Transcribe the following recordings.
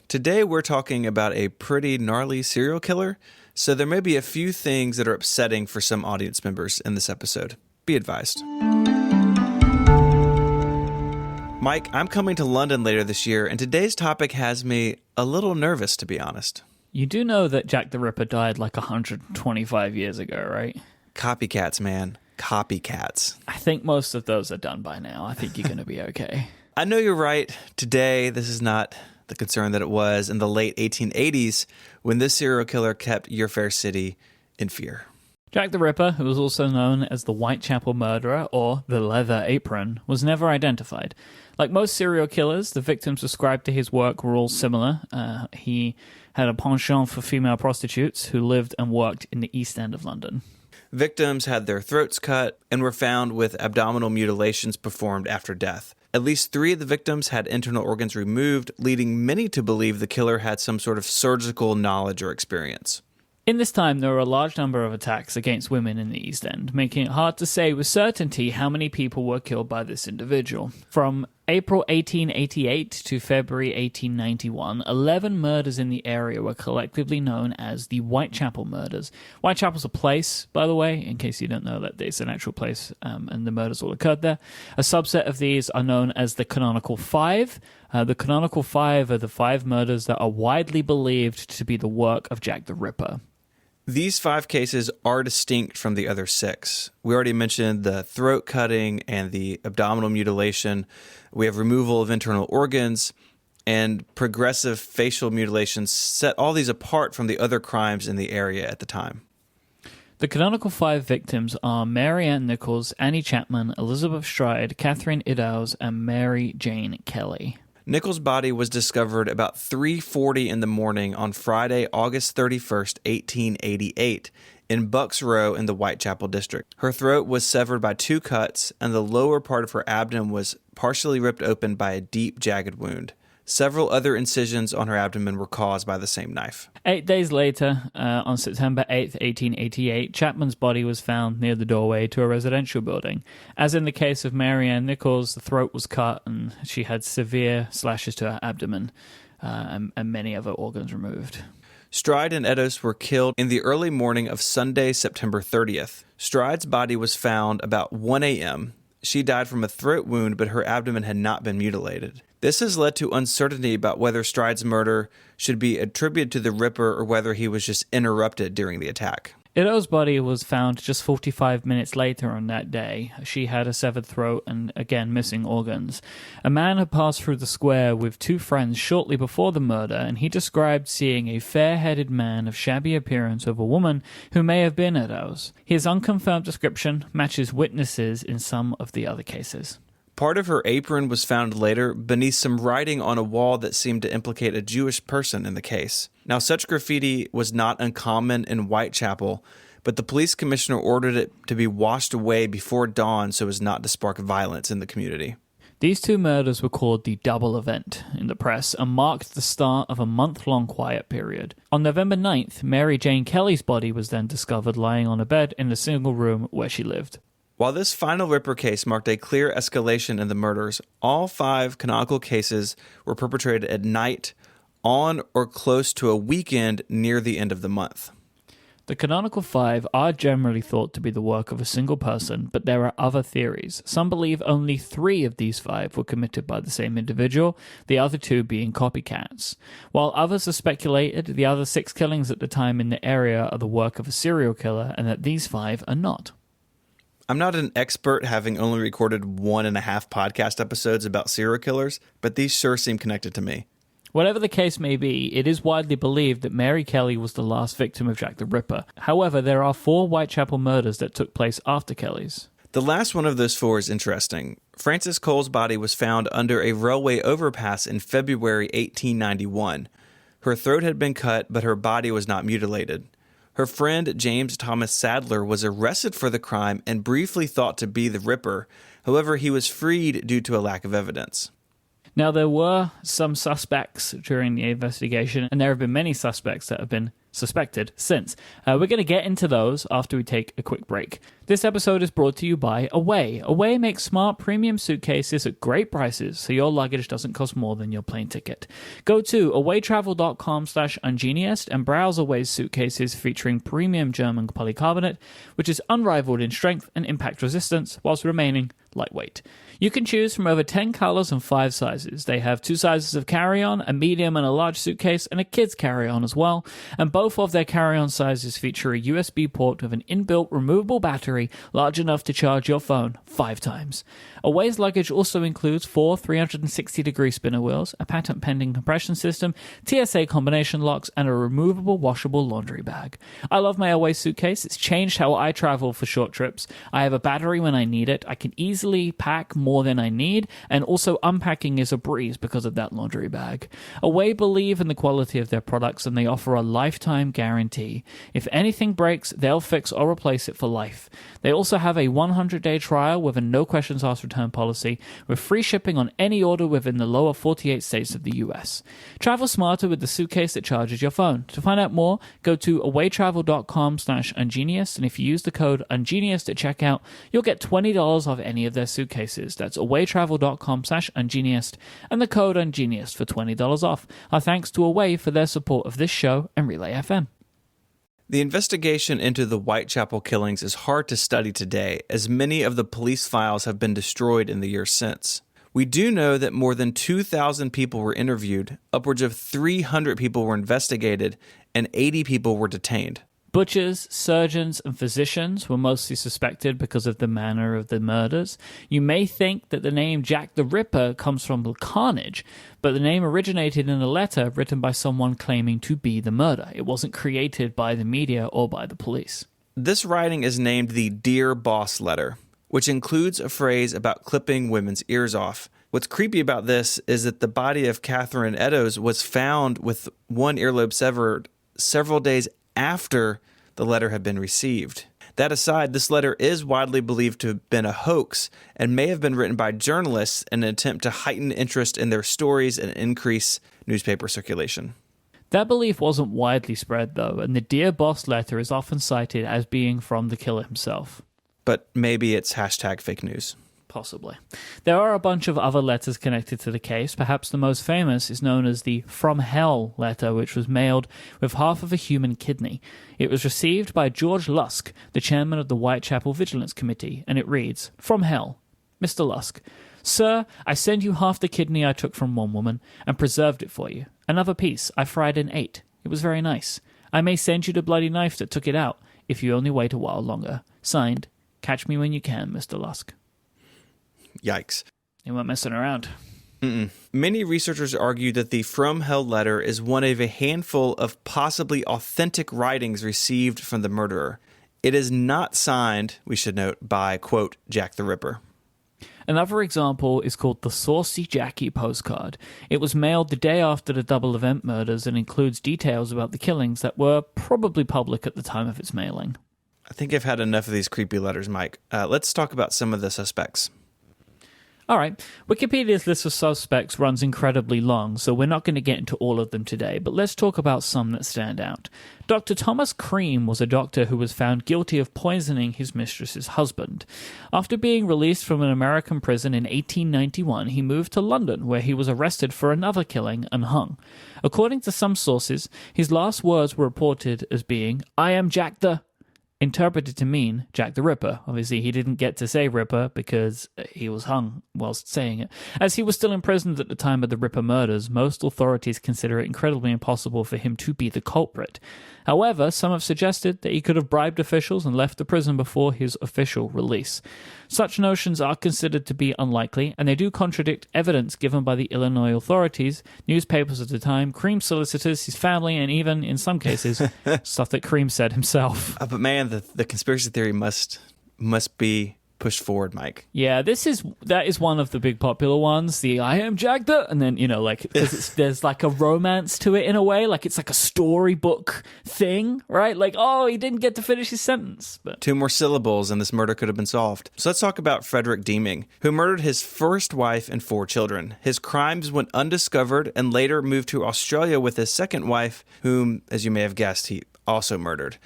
Today we're talking about a pretty gnarly serial killer, so there may be a few things that are upsetting for some audience members in this episode. Be advised. Mike, I'm coming to London later this year, and today's topic has me a little nervous, to be honest. You do know that Jack the Ripper died like 125 years ago, right? Copycats, man. Copycats. I think most of those are done by now. I think you're going to be okay. I know you're right. Today, this is not the concern that it was in the late 1880s when this serial killer kept your fair city in fear. Jack the Ripper, who was also known as the Whitechapel Murderer or the Leather Apron, was never identified. Like most serial killers, the victims ascribed to his work were all similar. He had a penchant for female prostitutes who lived and worked in the East End of London. Victims had their throats cut and were found with abdominal mutilations performed after death. At least 3 of the victims had internal organs removed, leading many to believe the killer had some sort of surgical knowledge or experience. In this time, there were a large number of attacks against women in the East End, making it hard to say with certainty how many people were killed by this individual. From April 1888 to February 1891, 11 murders in the area were collectively known as the Whitechapel murders. Whitechapel's a place, by the way, in case you don't know that it's an actual place, and the murders all occurred there. A subset of these are known as the Canonical Five. The Canonical Five are the 5 murders that are widely believed to be the work of Jack the Ripper. These 5 cases are distinct from the other 6. We already mentioned the throat cutting and the abdominal mutilation. We have removal of internal organs, and progressive facial mutilations set all these apart from the other crimes in the area at the time. The Canonical 5 victims are Mary Ann Nichols, Annie Chapman, Elizabeth Stride, Catherine Eddowes, and Mary Jane Kelly. Nichols' body was discovered about 3:40 in the morning on Friday, August 31st, 1888, in Bucks Row in the Whitechapel district. Her throat was severed by 2 cuts, and the lower part of her abdomen was partially ripped open by a deep, jagged wound. Several other incisions on her abdomen were caused by the same knife. 8 days later, on September 8th, 1888, Chapman's body was found near the doorway to a residential building. As in the case of Mary Ann Nichols, the throat was cut and she had severe slashes to her abdomen and many other organs removed. Stride and Eddowes were killed in the early morning of Sunday, September 30th. Stride's body was found about 1 a.m. She died from a throat wound, but her abdomen had not been mutilated. This has led to uncertainty about whether Stride's murder should be attributed to the Ripper or whether he was just interrupted during the attack. Eddowes' body was found just 45 minutes later on that day. She had a severed throat and, again, missing organs. A man had passed through the square with 2 friends shortly before the murder, and he described seeing a fair-headed man of shabby appearance with a woman who may have been Eddowes. His unconfirmed description matches witnesses in some of the other cases. Part of her apron was found later beneath some writing on a wall that seemed to implicate a Jewish person in the case. Now, such graffiti was not uncommon in Whitechapel, but the police commissioner ordered it to be washed away before dawn so as not to spark violence in the community. These 2 murders were called the double event in the press and marked the start of a month-long quiet period. On November 9th, Mary Jane Kelly's body was then discovered lying on a bed in a single room where she lived. While this final Ripper case marked a clear escalation in the murders, all 5 canonical cases were perpetrated at night, on or close to a weekend near the end of the month. The Canonical 5 are generally thought to be the work of a single person, but there are other theories. Some believe only 3 of these 5 were committed by the same individual, the other 2 being copycats. While others have speculated the other 6 killings at the time in the area are the work of a serial killer, and that these 5 are not. I'm not an expert, having only recorded 1.5 podcast episodes about serial killers, but these sure seem connected to me. Whatever the case may be, it is widely believed that Mary Kelly was the last victim of Jack the Ripper. However, there are 4 Whitechapel murders that took place after Kelly's. The last one of those 4 is interesting. Frances Cole's body was found under a railway overpass in February 1891. Her throat had been cut, but her body was not mutilated. Her friend James Thomas Sadler was arrested for the crime and briefly thought to be the Ripper. However, he was freed due to a lack of evidence. Now, there were some suspects during the investigation, and there have been many suspects that have been suspected since. We're going to get into those after we take a quick break. This episode is brought to you by Away. Away makes smart premium suitcases at great prices, so your luggage doesn't cost more than your plane ticket. Go to awaytravel.com/ungeniest and browse Away's suitcases featuring premium German polycarbonate, which is unrivaled in strength and impact resistance whilst remaining lightweight. You can choose from over 10 colors and 5 sizes. They have 2 sizes of carry-on, a medium and a large suitcase, and a kid's carry-on as well. And both of their carry-on sizes feature a USB port with an inbuilt removable battery large enough to charge your phone 5 times. Away's luggage also includes 4 360-degree spinner wheels, a patent-pending compression system, TSA combination locks, and a removable washable laundry bag. I love my Away suitcase. It's changed how I travel for short trips. I have a battery when I need it. I can easily pack more than I need, and also unpacking is a breeze because of that laundry bag. Away believe in the quality of their products, and they offer a lifetime guarantee. If anything breaks, they'll fix or replace it for life. They also have a 100-day trial with a no-questions-asked return policy, with free shipping on any order within the lower 48 states of the US. Travel smarter with the suitcase that charges your phone. To find out more, go to awaytravel.com/ungeniest, and if you use the code ungeniest at checkout, you'll get $20 off any of their suitcases. That's awaytravel.com/ungeniest, and the code ungeniest for $20 off. Our thanks to Away for their support of this show and Relay FM. The investigation into the Whitechapel killings is hard to study today, as many of the police files have been destroyed in the years since. We do know that more than 2,000 people were interviewed, upwards of 300 people were investigated, and 80 people were detained. Butchers, surgeons, and physicians were mostly suspected because of the manner of the murders. You may think that the name Jack the Ripper comes from the carnage, but the name originated in a letter written by someone claiming to be the murder. It wasn't created by the media or by the police. This writing is named the Dear Boss letter, which includes a phrase about clipping women's ears off. What's creepy about this is that the body of Catherine Eddowes was found with one earlobe severed several days after the letter had been received. That aside, this letter is widely believed to have been a hoax and may have been written by journalists in an attempt to heighten interest in their stories and increase newspaper circulation. That belief wasn't widely spread, though, and the Dear Boss letter is often cited as being from the killer himself. But maybe it's #fake news. Possibly. There are a bunch of other letters connected to the case. Perhaps the most famous is known as the From Hell letter, which was mailed with half of a human kidney. It was received by George Lusk, the chairman of the Whitechapel Vigilance Committee, and it reads, From Hell, Mr. Lusk, Sir, I send you half the kidney I took from one woman and preserved it for you. Another piece I fried and ate. It was very nice. I may send you the bloody knife that took it out, if you only wait a while longer. Signed, Catch me when you can, Mr. Lusk. Yikes. They weren't messing around. Many researchers argue that the From Hell letter is one of a handful of possibly authentic writings received from the murderer. It is not signed, we should note, by, quote, Jack the Ripper. Another example is called the Saucy Jackie postcard. It was mailed the day after the double event murders and includes details about the killings that were probably public at the time of its mailing. I think I've had enough of these creepy letters, Mike. Let's talk about some of the suspects. All right, Wikipedia's list of suspects runs incredibly long, so we're not going to get into all of them today, but let's talk about some that stand out. Dr. Thomas Cream was a doctor who was found guilty of poisoning his mistress's husband. After being released from an American prison in 1891, he moved to London, where he was arrested for another killing and hung. According to some sources, his last words were reported as being, I am Jack the... interpreted to mean Jack the Ripper. Obviously, he didn't get to say Ripper because he was hung whilst saying it. As he was still imprisoned at the time of the Ripper murders, most authorities consider it incredibly impossible for him to be the culprit. However, some have suggested that he could have bribed officials and left the prison before his official release. Such notions are considered to be unlikely, and they do contradict evidence given by the Illinois authorities, newspapers at the time, Cream solicitors, his family, and even, in some cases, stuff that Cream said himself. But man, the conspiracy theory must be pushed forward, Mike. Yeah, that is one of the big popular ones. The I am Jack the, and then because there's like a romance to it in a way, like it's like a storybook thing, right? Like, oh, he didn't get to finish his sentence. But 2 more syllables, and this murder could have been solved. So let's talk about Frederick Deeming, who murdered his first wife and 4 children. His crimes went undiscovered, and later moved to Australia with his second wife, whom, as you may have guessed, he also murdered.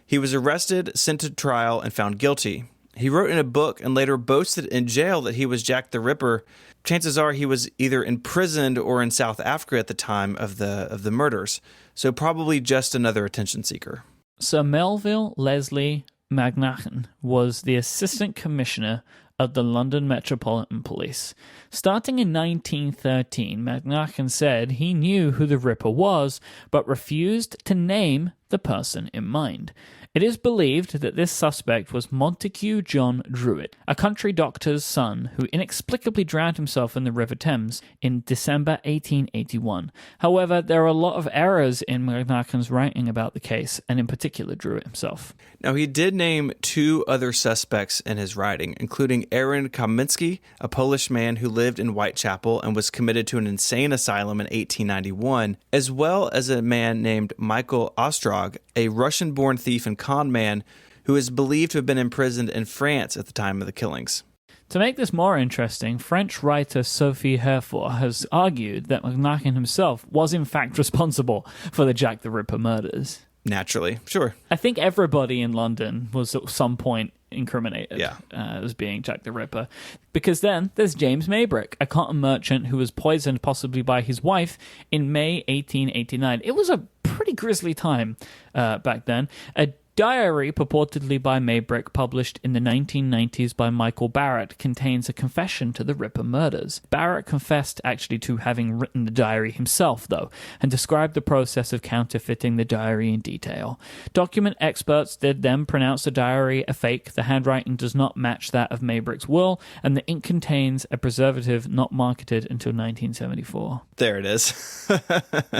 He was arrested, sent to trial, and found guilty. He wrote in a book and later boasted in jail that he was Jack the Ripper. Chances are he was either imprisoned or in South Africa at the time of the murders, so probably just another attention seeker. Sir Melville Leslie McNaughton was the Assistant Commissioner of the London Metropolitan Police. Starting in 1913, McNaughton said he knew who the Ripper was, but refused to name the person in mind. It is believed that this suspect was Montague John Druitt, a country doctor's son who inexplicably drowned himself in the River Thames in December 1881. However, there are a lot of errors in McNaughton's writing about the case, and in particular Druitt himself. Now, he did name 2 other suspects in his writing, including Aaron Kaminsky, a Polish man who lived in Whitechapel and was committed to an insane asylum in 1891, as well as a man named Michael Ostrog, a Russian-born thief and con man who is believed to have been imprisoned in France at the time of the killings. To make this more interesting, French writer Sophie Herford has argued that McNaughton himself was in fact responsible for the Jack the Ripper murders. Naturally, sure. I think everybody in London was at some point incriminated as being Jack the Ripper. Because then there's James Maybrick, a cotton merchant who was poisoned possibly by his wife in May 1889. It was a pretty grisly time back then. A diary purportedly by Maybrick, published in the 1990s by Michael Barrett, contains a confession to the Ripper murders. Barrett confessed actually to having written the diary himself, though, and described the process of counterfeiting the diary in detail. Document experts did then pronounce the diary a fake. The handwriting does not match that of Maybrick's will, and the ink contains a preservative not marketed until 1974. There it is.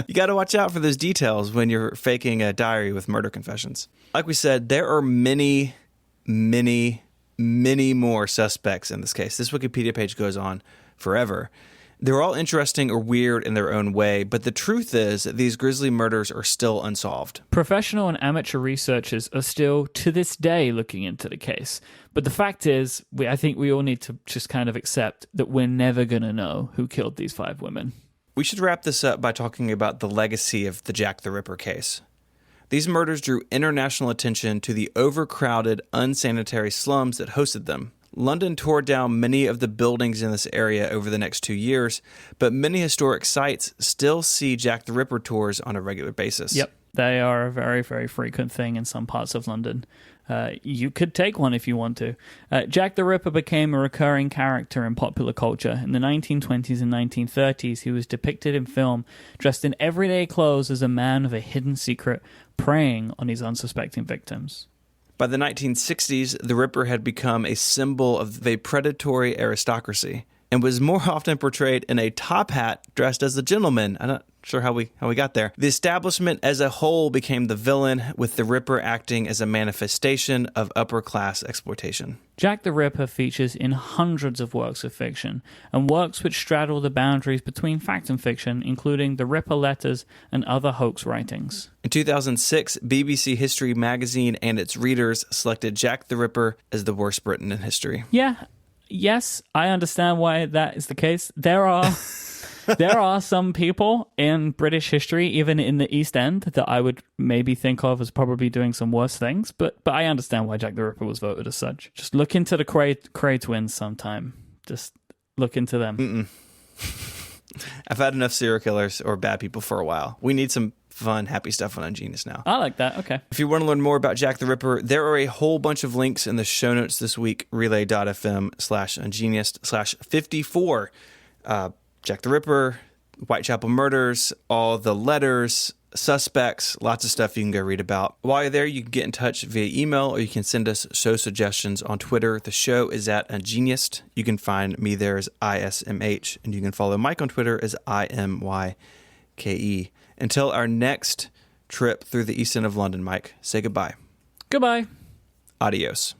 You got to watch out for those details when you're faking a diary with murder confessions. Like we said, there are many, many, many more suspects in this case. This Wikipedia page goes on forever. They're all interesting or weird in their own way, but the truth is that these grisly murders are still unsolved. Professional and amateur researchers are still, to this day, looking into the case. But the fact is, I think we all need to just kind of accept that we're never going to know who killed these 5 women. We should wrap this up by talking about the legacy of the Jack the Ripper case. These murders drew international attention to the overcrowded, unsanitary slums that hosted them. London tore down many of the buildings in this area over the next 2 years, but many historic sites still see Jack the Ripper tours on a regular basis. Yep, they are a very, very frequent thing in some parts of London. You could take one if you want to. Jack the Ripper became a recurring character in popular culture. In the 1920s and 1930s, he was depicted in film dressed in everyday clothes as a man with a hidden secret, preying on his unsuspecting victims. By the 1960s, the Ripper had become a symbol of a predatory aristocracy and was more often portrayed in a top hat dressed as a gentleman. I'm not sure how we got there. The establishment as a whole became the villain, with the Ripper acting as a manifestation of upper-class exploitation. Jack the Ripper features in hundreds of works of fiction, and works which straddle the boundaries between fact and fiction, including the Ripper letters and other hoax writings. In 2006, BBC History magazine and its readers selected Jack the Ripper as the worst Briton in history. Yes, I understand why that is the case. There are some people in British history, even in the East End, that I would maybe think of as probably doing some worse things, but I understand why Jack the Ripper was voted as such. Just look into the Cray twins sometime. Just look into them. I've had enough serial killers or bad people for a while. We need some fun, happy stuff on Ungenius now. I like that. Okay. If you want to learn more about Jack the Ripper, there are a whole bunch of links in the show notes this week, relay.fm/Ungenius/54. Jack the Ripper, Whitechapel murders, all the letters, suspects, lots of stuff you can go read about. While you're there, you can get in touch via email, or you can send us show suggestions on Twitter. The show is at Ungenius. You can find me there as ISMH, and you can follow Mike on Twitter as IMYKE. Until our next trip through the East End of London, Mike, say goodbye. Goodbye. Adios.